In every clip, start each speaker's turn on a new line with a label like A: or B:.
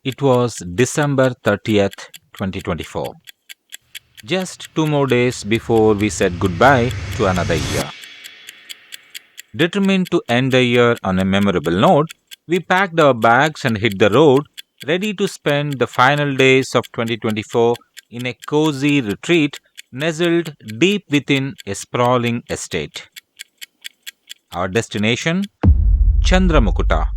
A: It was December 30th, 2024. Just 2 more days before we said goodbye to another year. Determined to end the year on a memorable note, we packed our bags and hit the road, ready to spend the final days of 2024 in a cozy retreat nestled deep within a sprawling estate. Our destination? Chandramukuta,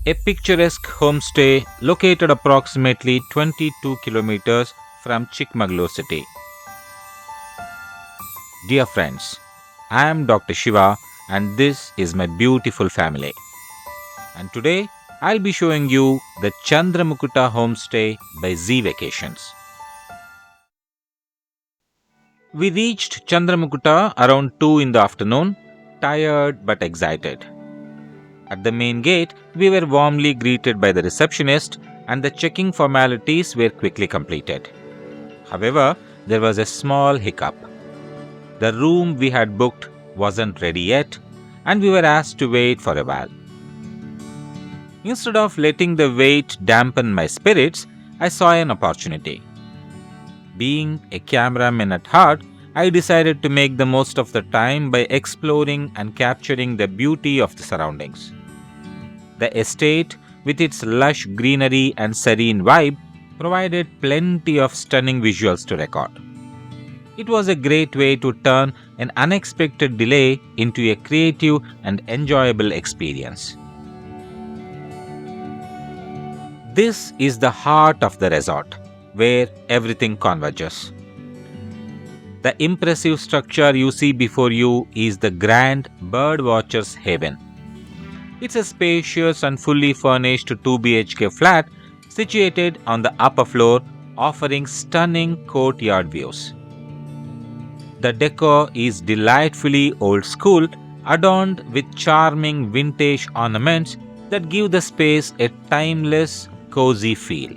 A: a picturesque homestay located approximately 22 kilometers from Chikmagalur city. Dear friends, I am Dr. Shiva and this is my beautiful family. And today I'll be showing you the Chandramukuta Homestay by Z Vacations. We reached Chandramukuta around 2 in the afternoon, tired but excited. At the main gate, we were warmly greeted by the receptionist and the checking formalities were quickly completed. However, there was a small hiccup. The room we had booked wasn't ready yet and we were asked to wait for a while. Instead of letting the wait dampen my spirits, I saw an opportunity. Being a cameraman at heart, I decided to make the most of the time by exploring and capturing the beauty of the surroundings. The estate, with its lush greenery and serene vibe, provided plenty of stunning visuals to record. It was a great way to turn an unexpected delay into a creative and enjoyable experience. This is the heart of the resort, where everything converges. The impressive structure you see before you is the Grand Birdwatcher's Haven. It's a spacious and fully furnished 2 BHK flat situated on the upper floor, offering stunning courtyard views. The decor is delightfully old school, adorned with charming vintage ornaments that give the space a timeless, cozy feel.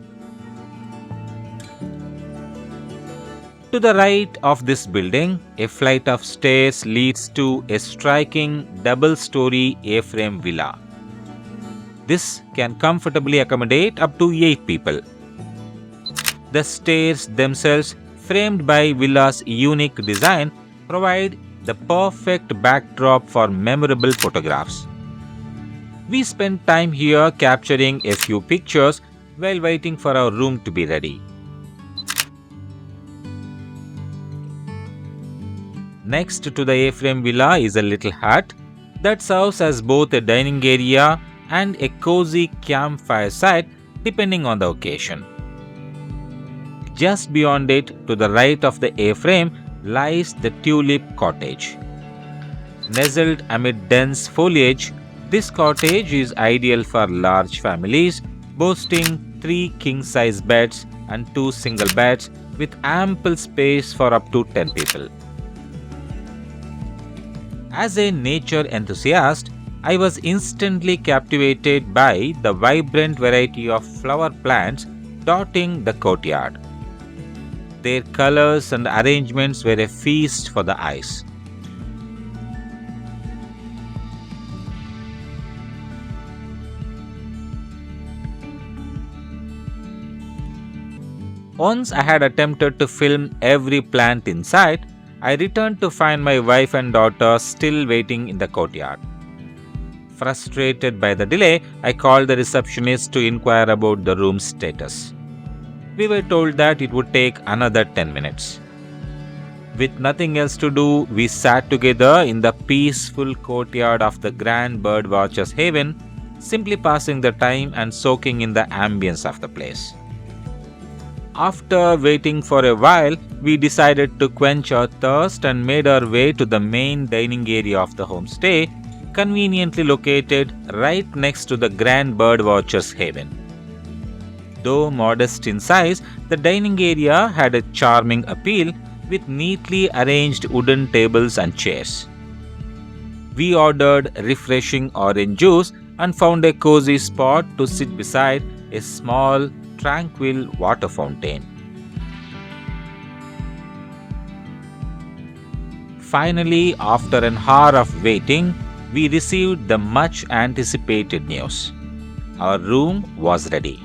A: To the right of this building, a flight of stairs leads to a striking double-story A-frame villa. This can comfortably accommodate up to 8 people. The stairs themselves, framed by villa's unique design, provide the perfect backdrop for memorable photographs. We spent time here capturing a few pictures while waiting for our room to be ready. Next to the A-frame villa is a little hut that serves as both a dining area and a cozy campfire site depending on the occasion. Just beyond it, to the right of the A-frame, lies the Tulip Cottage. Nestled amid dense foliage, this cottage is ideal for large families, boasting 3 king-size beds and 2 single beds with ample space for up to 10 people. As a nature enthusiast, I was instantly captivated by the vibrant variety of flower plants dotting the courtyard. Their colors and arrangements were a feast for the eyes. Once I had attempted to film every plant inside, I returned to find my wife and daughter still waiting in the courtyard. Frustrated by the delay, I called the receptionist to inquire about the room's status. We were told that it would take another 10 minutes. With nothing else to do, we sat together in the peaceful courtyard of the Grand Birdwatcher's Haven, simply passing the time and soaking in the ambience of the place. After waiting for a while, we decided to quench our thirst and made our way to the main dining area of the homestay, conveniently located right next to the Grand Birdwatcher's Haven. Though modest in size, the dining area had a charming appeal with neatly arranged wooden tables and chairs. We ordered refreshing orange juice and found a cozy spot to sit beside a small, tranquil water fountain. Finally, after an hour of waiting, we received the much anticipated news. Our room was ready.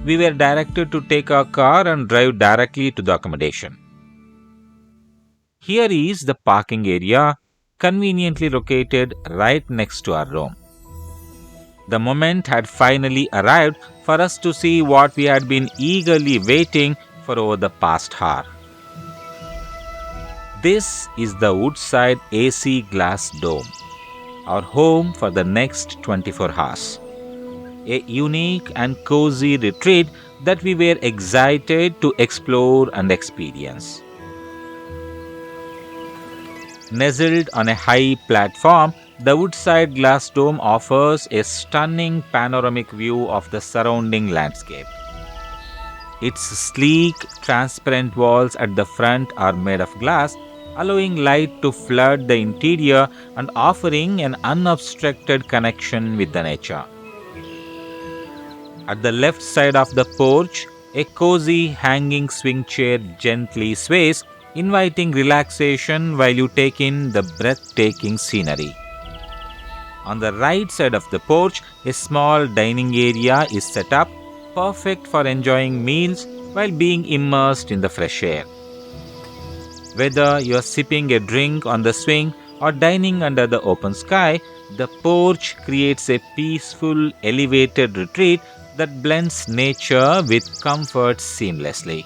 A: we were directed to take our car and drive directly to the accommodation. Here is the parking area, conveniently located right next to our room. The moment had finally arrived for us to see what we had been eagerly waiting for over the past hour. This is the Woodside AC glass dome, our home for the next 24 hours. A unique and cozy retreat that we were excited to explore and experience. Nestled on a high platform, the Woodside Glass Dome offers a stunning panoramic view of the surrounding landscape. Its sleek, transparent walls at the front are made of glass, allowing light to flood the interior and offering an unobstructed connection with the nature. At the left side of the porch, a cozy hanging swing chair gently sways, inviting relaxation while you take in the breathtaking scenery. On the right side of the porch, a small dining area is set up, perfect for enjoying meals while being immersed in the fresh air. Whether you're sipping a drink on the swing or dining under the open sky, the porch creates a peaceful, elevated retreat that blends nature with comfort seamlessly.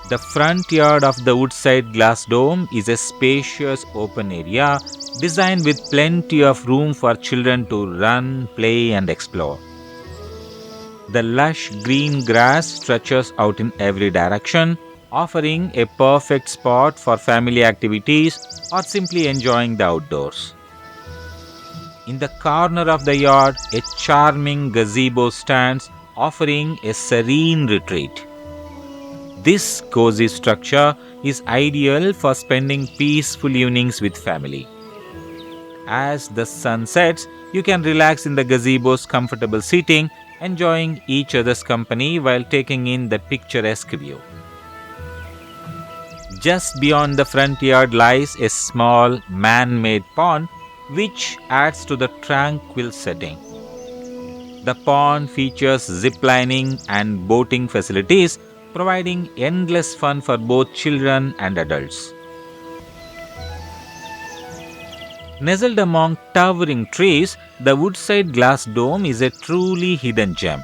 A: The front yard of the Woodside Glass Dome is a spacious open area designed with plenty of room for children to run, play, and explore. The lush green grass stretches out in every direction, offering a perfect spot for family activities or simply enjoying the outdoors. In the corner of the yard, a charming gazebo stands, offering a serene retreat. This cozy structure is ideal for spending peaceful evenings with family. As the sun sets, you can relax in the gazebo's comfortable seating, enjoying each other's company while taking in the picturesque view. Just beyond the front yard lies a small man-made pond which adds to the tranquil setting. The pond features ziplining and boating facilities, providing endless fun for both children and adults. Nestled among towering trees, the Woodside Glass Dome is a truly hidden gem.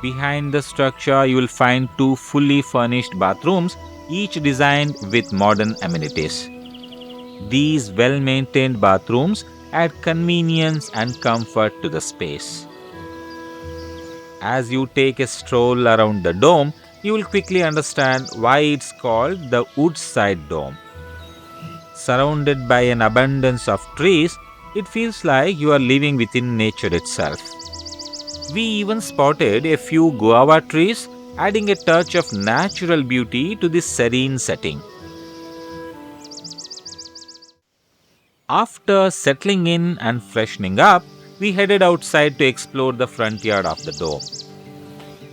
A: Behind the structure, you will find two fully furnished bathrooms, each designed with modern amenities. These well-maintained bathrooms add convenience and comfort to the space. As you take a stroll around the dome, you will quickly understand why it's called the Woodside Dome. Surrounded by an abundance of trees, it feels like you are living within nature itself. We even spotted a few guava trees, adding a touch of natural beauty to this serene setting. After settling in and freshening up, we headed outside to explore the front yard of the dome.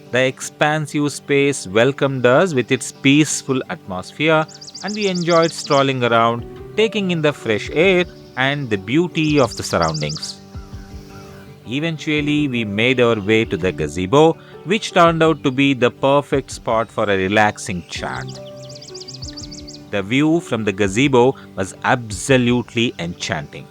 A: The expansive space welcomed us with its peaceful atmosphere, and we enjoyed strolling around, taking in the fresh air and the beauty of the surroundings. Eventually, we made our way to the gazebo, which turned out to be the perfect spot for a relaxing chat. The view from the gazebo was absolutely enchanting.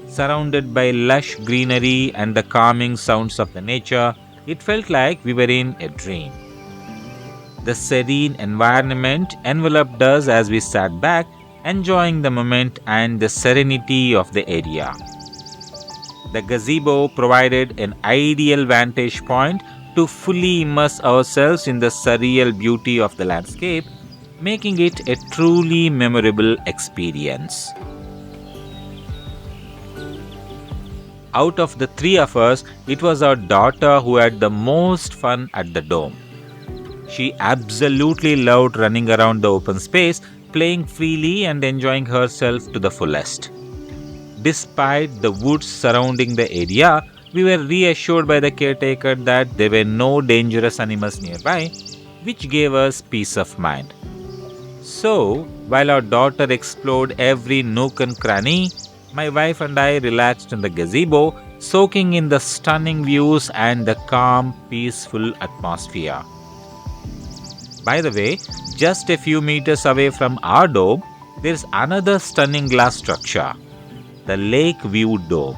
A: Surrounded by lush greenery and the calming sounds of the nature, it felt like we were in a dream. The serene environment enveloped us as we sat back, enjoying the moment and the serenity of the area. The gazebo provided an ideal vantage point to fully immerse ourselves in the surreal beauty of the landscape, making it a truly memorable experience. Out of the three of us, it was our daughter who had the most fun at the dome. She absolutely loved running around the open space, playing freely and enjoying herself to the fullest. Despite the woods surrounding the area, we were reassured by the caretaker that there were no dangerous animals nearby, which gave us peace of mind. So, while our daughter explored every nook and cranny, my wife and I relaxed in the gazebo, soaking in the stunning views and the calm, peaceful atmosphere. By the way, just a few meters away from our dome, there is another stunning glass structure, the Lake View Dome.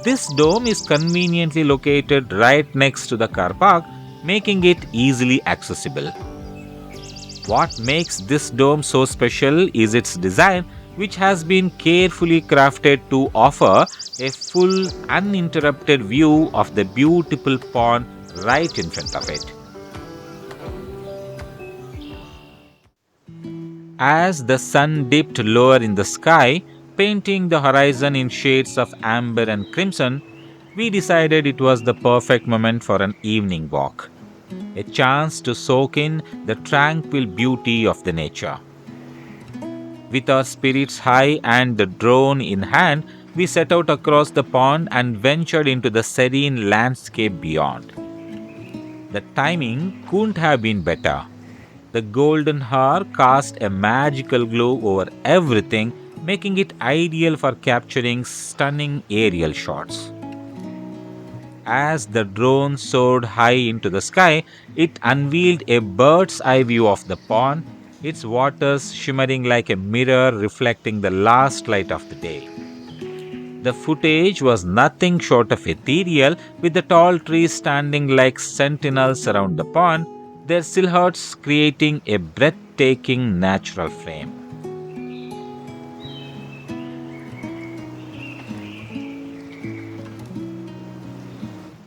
A: This dome is conveniently located right next to the car park, making it easily accessible. What makes this dome so special is its design, which has been carefully crafted to offer a full, uninterrupted view of the beautiful pond right in front of it. As the sun dipped lower in the sky, painting the horizon in shades of amber and crimson, we decided it was the perfect moment for an evening walk, a chance to soak in the tranquil beauty of the nature. With our spirits high and the drone in hand, we set out across the pond and ventured into the serene landscape beyond. The timing couldn't have been better. The golden hour cast a magical glow over everything, making it ideal for capturing stunning aerial shots. As the drone soared high into the sky, it unveiled a bird's eye view of the pond, its waters shimmering like a mirror reflecting the last light of the day. The footage was nothing short of ethereal, with the tall trees standing like sentinels around the pond, their silhouettes creating a breathtaking natural frame.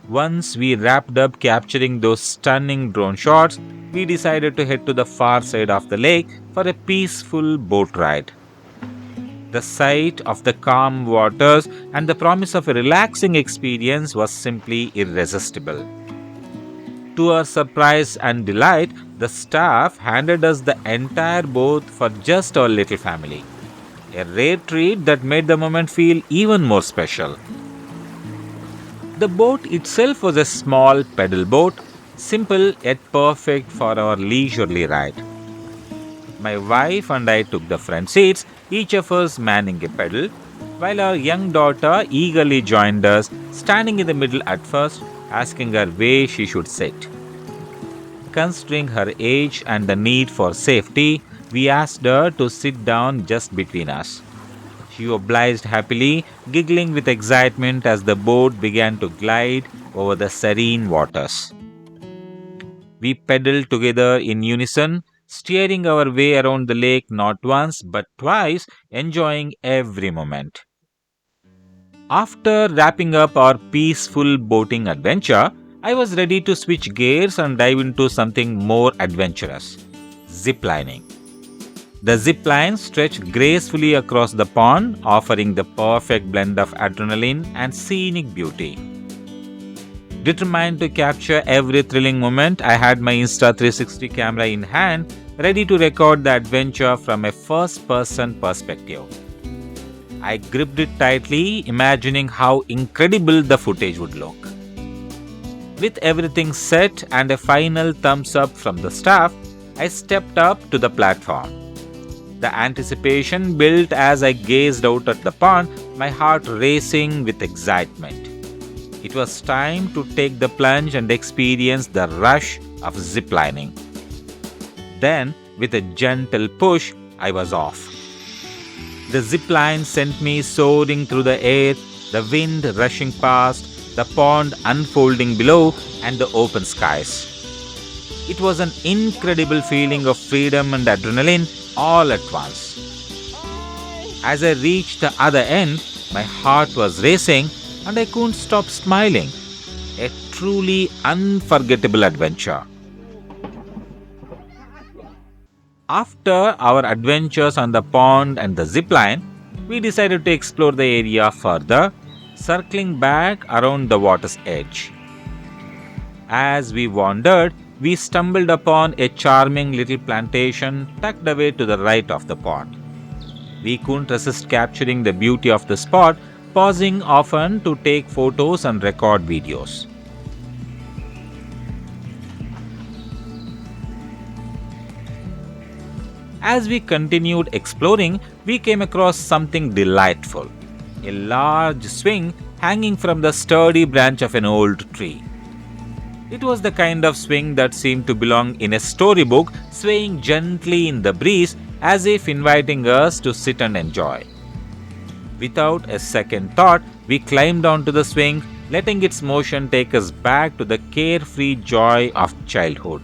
A: Once we wrapped up capturing those stunning drone shots, we decided to head to the far side of the lake for a peaceful boat ride. The sight of the calm waters and the promise of a relaxing experience was simply irresistible. To our surprise and delight, the staff handed us the entire boat for just our little family, a rare treat that made the moment feel even more special. The boat itself was a small pedal boat, simple yet perfect for our leisurely ride. My wife and I took the front seats, each of us manning a pedal, while our young daughter eagerly joined us, standing in the middle at first, asking her where she should sit. Considering her age and the need for safety, we asked her to sit down just between us. She obliged happily, giggling with excitement as the boat began to glide over the serene waters. We pedaled together in unison, steering our way around the lake not once but twice, enjoying every moment. After wrapping up our peaceful boating adventure, I was ready to switch gears and dive into something more adventurous, ziplining. The zip line stretched gracefully across the pond, offering the perfect blend of adrenaline and scenic beauty. Determined to capture every thrilling moment, I had my Insta360 camera in hand, ready to record the adventure from a first-person perspective. I gripped it tightly, imagining how incredible the footage would look. With everything set and a final thumbs up from the staff, I stepped up to the platform. The anticipation built as I gazed out at the pond, my heart racing with excitement. It was time to take the plunge and experience the rush of ziplining. Then, with a gentle push, I was off. The zipline sent me soaring through the air, the wind rushing past, the pond unfolding below, and the open skies. It was an incredible feeling of freedom and adrenaline all at once. As I reached the other end, my heart was racing and I couldn't stop smiling. A truly unforgettable adventure. After our adventures on the pond and the zipline, we decided to explore the area further, circling back around the water's edge. As we wandered, we stumbled upon a charming little plantation tucked away to the right of the pond. We couldn't resist capturing the beauty of the spot, pausing often to take photos and record videos. As we continued exploring, we came across something delightful. A large swing hanging from the sturdy branch of an old tree. It was the kind of swing that seemed to belong in a storybook, swaying gently in the breeze as if inviting us to sit and enjoy. Without a second thought, we climbed onto the swing, letting its motion take us back to the carefree joy of childhood.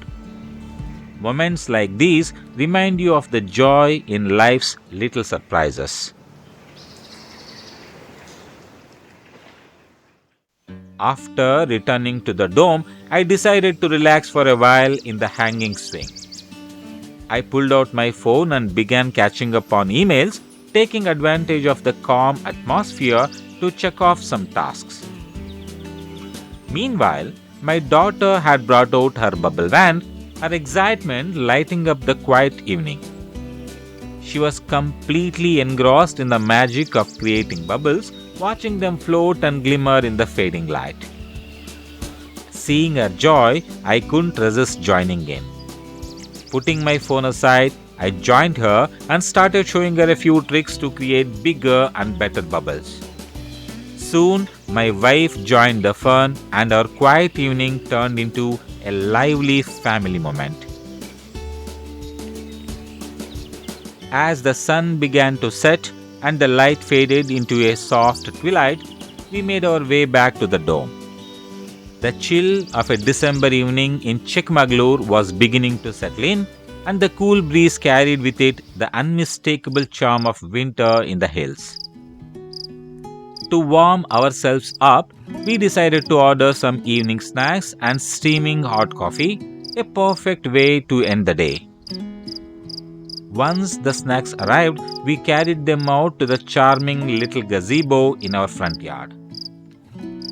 A: Moments like these remind you of the joy in life's little surprises. After returning to the dome, I decided to relax for a while in the hanging swing. I pulled out my phone and began catching up on emails, taking advantage of the calm atmosphere to check off some tasks. Meanwhile, my daughter had brought out her bubble wand, her excitement lighting up the quiet evening. She was completely engrossed in the magic of creating bubbles, watching them float and glimmer in the fading light. Seeing her joy, I couldn't resist joining in. Putting my phone aside, I joined her and started showing her a few tricks to create bigger and better bubbles. Soon, my wife joined the fun and our quiet evening turned into a lively family moment. As the sun began to set and the light faded into a soft twilight, we made our way back to the dome. The chill of a December evening in Chikmagalur was beginning to settle in, and the cool breeze carried with it the unmistakable charm of winter in the hills. To warm ourselves up, we decided to order some evening snacks and steaming hot coffee, a perfect way to end the day. Once the snacks arrived, we carried them out to the charming little gazebo in our front yard.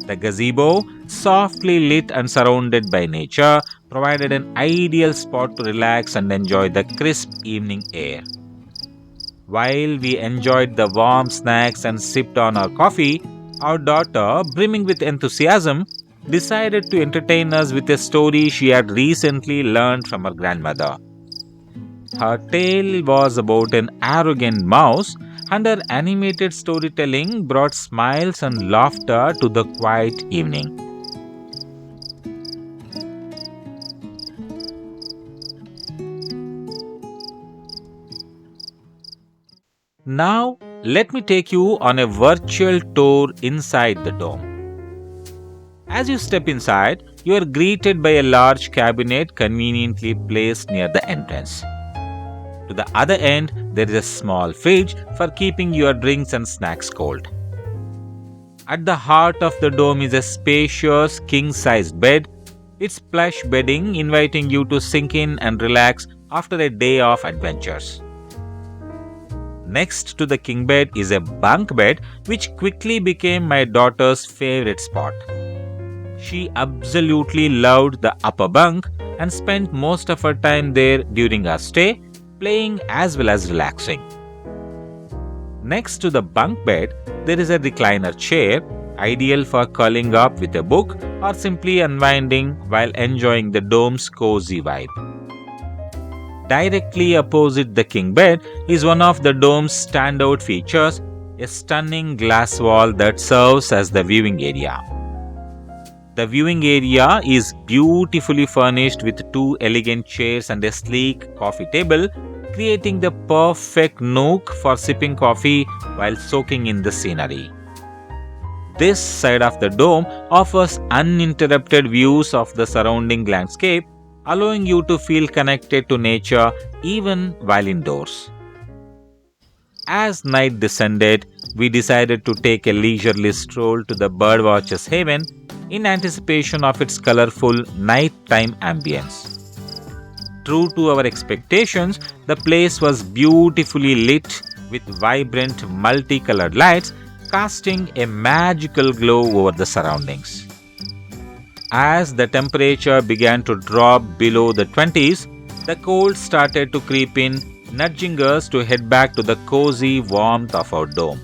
A: The gazebo, softly lit and surrounded by nature, provided an ideal spot to relax and enjoy the crisp evening air. While we enjoyed the warm snacks and sipped on our coffee, our daughter, brimming with enthusiasm, decided to entertain us with a story she had recently learned from her grandmother. Her tale was about an arrogant mouse, and her animated storytelling brought smiles and laughter to the quiet evening. Now, let me take you on a virtual tour inside the dome. As you step inside, you are greeted by a large cabinet conveniently placed near the entrance. To the other end, there is a small fridge for keeping your drinks and snacks cold. At the heart of the dome is a spacious king-sized bed, its plush bedding inviting you to sink in and relax after a day of adventures. Next to the king bed is a bunk bed, which quickly became my daughter's favorite spot. She absolutely loved the upper bunk and spent most of her time there during our stay, playing as well as relaxing. Next to the bunk bed, there is a recliner chair, ideal for curling up with a book or simply unwinding while enjoying the dome's cozy vibe. Directly opposite the king bed is one of the dome's standout features, a stunning glass wall that serves as the viewing area. The viewing area is beautifully furnished with two elegant chairs and a sleek coffee table, creating the perfect nook for sipping coffee while soaking in the scenery. This side of the dome offers uninterrupted views of the surrounding landscape, allowing you to feel connected to nature even while indoors. As night descended, we decided to take a leisurely stroll to the birdwatcher's haven in anticipation of its colorful nighttime ambience. True to our expectations, the place was beautifully lit with vibrant multicolored lights, casting a magical glow over the surroundings. As the temperature began to drop below the 20s, the cold started to creep in, nudging us to head back to the cozy warmth of our dome.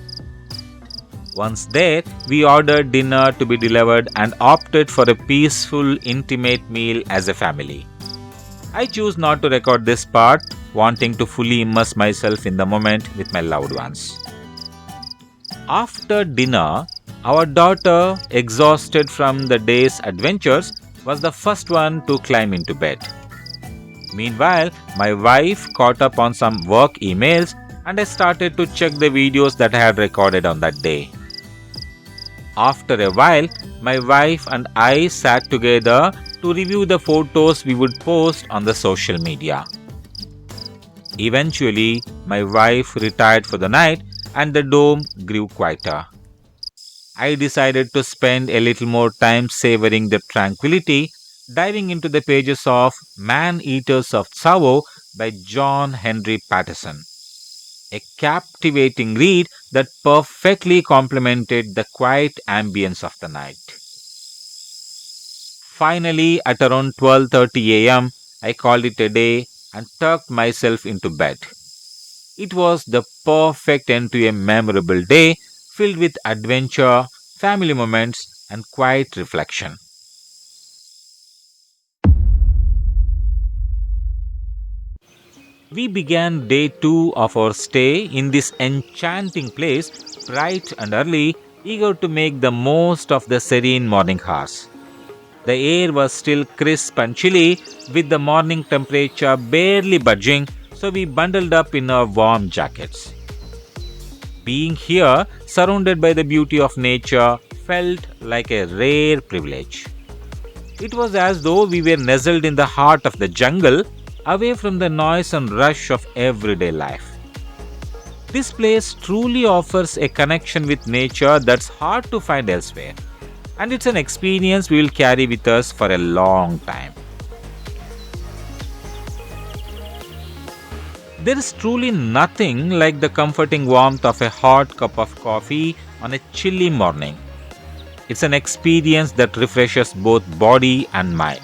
A: Once there, we ordered dinner to be delivered and opted for a peaceful, intimate meal as a family. I choose not to record this part, wanting to fully immerse myself in the moment with my loved ones. After dinner, Our daughter, exhausted from the day's adventures, was the first one to climb into bed. Meanwhile, my wife caught up on some work emails and I started to check the videos that I had recorded on that day. After a while, my wife and I sat together to review the photos we would post on the social media. Eventually, my wife retired for the night and the dome grew quieter. I decided to spend a little more time savoring the tranquility, diving into the pages of Man Eaters of Tsavo by John Henry Patterson, a captivating read that perfectly complemented the quiet ambience of the night. Finally, at around 12:30 a.m., I called it a day and tucked myself into bed. It was the perfect end to a memorable day filled with adventure, family moments, and quiet reflection. We began day two of our stay in this enchanting place, bright and early, eager to make the most of the serene morning hours. The air was still crisp and chilly, with the morning temperature barely budging, so we bundled up in our warm jackets. Being here, surrounded by the beauty of nature, felt like a rare privilege. It was as though we were nestled in the heart of the jungle, away from the noise and rush of everyday life. This place truly offers a connection with nature that's hard to find elsewhere, and it's an experience we will carry with us for a long time. There is truly nothing like the comforting warmth of a hot cup of coffee on a chilly morning. It's an experience that refreshes both body and mind.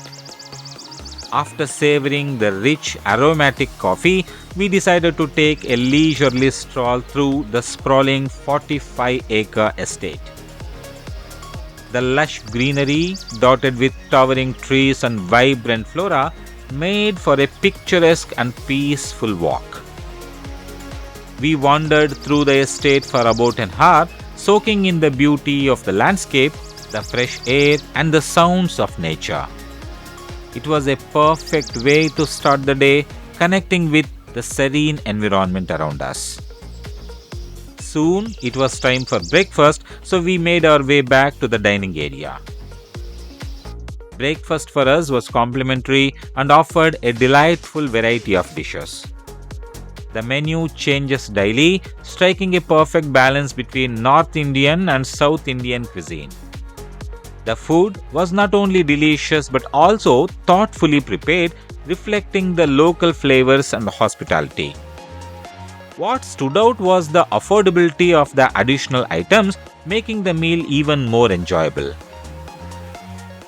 A: After savoring the rich aromatic coffee, we decided to take a leisurely stroll through the sprawling 45-acre estate. The lush greenery, dotted with towering trees and vibrant flora, made for a picturesque and peaceful walk. We wandered through the estate for about an hour, soaking in the beauty of the landscape, the fresh air, and the sounds of nature. It was a perfect way to start the day, connecting with the serene environment around us. Soon it was time for breakfast, so we made our way back to the dining area. Breakfast for us was complimentary and offered a delightful variety of dishes. The menu changes daily, striking a perfect balance between North Indian and South Indian cuisine. The food was not only delicious but also thoughtfully prepared, reflecting the local flavors and hospitality. What stood out was the affordability of the additional items, making the meal even more enjoyable.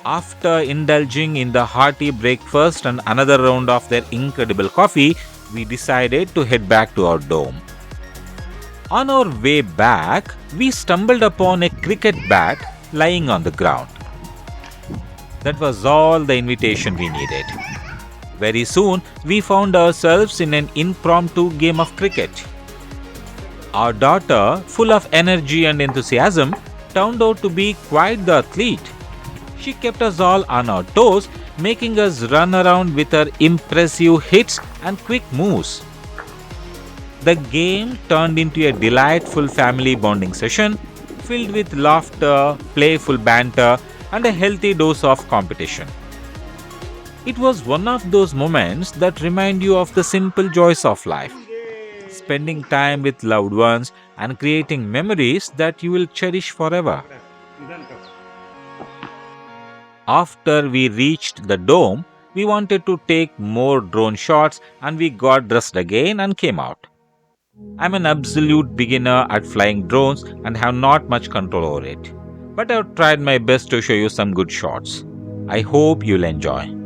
A: After indulging in the hearty breakfast and another round of their incredible coffee, we decided to head back to our dome. On our way back, we stumbled upon a cricket bat lying on the ground. That was all the invitation we needed. Very soon, we found ourselves in an impromptu game of cricket. Our daughter, full of energy and enthusiasm, turned out to be quite the athlete. She kept us all on our toes, making us run around with her impressive hits and quick moves. The game turned into a delightful family bonding session filled with laughter, playful banter, and a healthy dose of competition. It was one of those moments that remind you of the simple joys of life, spending time with loved ones and creating memories that you will cherish forever. After we reached the dome, we wanted to take more drone shots and we got dressed again and came out. I'm an absolute beginner at flying drones and have not much control over it, but I've tried my best to show you some good shots. I hope you'll enjoy.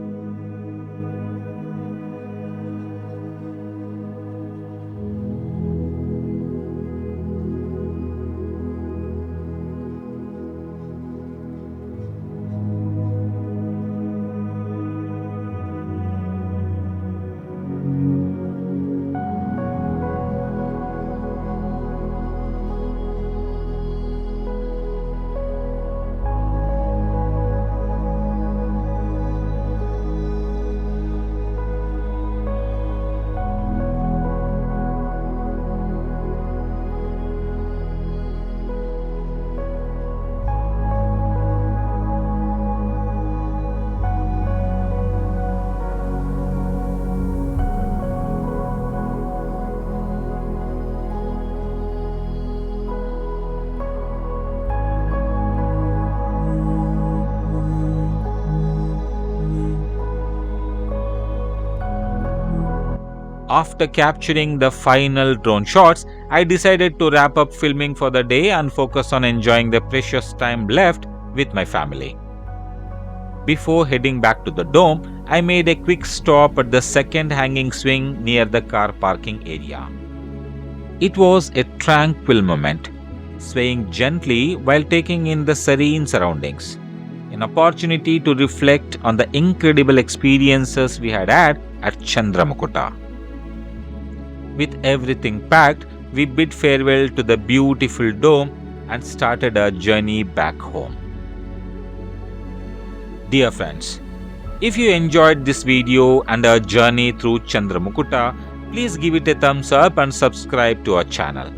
A: After capturing the final drone shots, I decided to wrap up filming for the day and focus on enjoying the precious time left with my family. Before heading back to the dome, I made a quick stop at the second hanging swing near the car parking area. It was a tranquil moment, swaying gently while taking in the serene surroundings, an opportunity to reflect on the incredible experiences we had had at Chandramukuta. With everything packed, we bid farewell to the beautiful dome and started our journey back home. Dear friends, if you enjoyed this video and our journey through Chandramukuta, please give it a thumbs up and subscribe to our channel.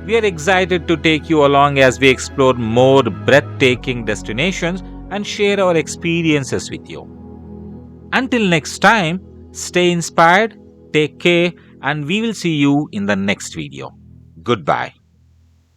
A: We are excited to take you along as we explore more breathtaking destinations and share our experiences with you. Until next time, stay inspired, take care, and we will see you in the next video. Goodbye.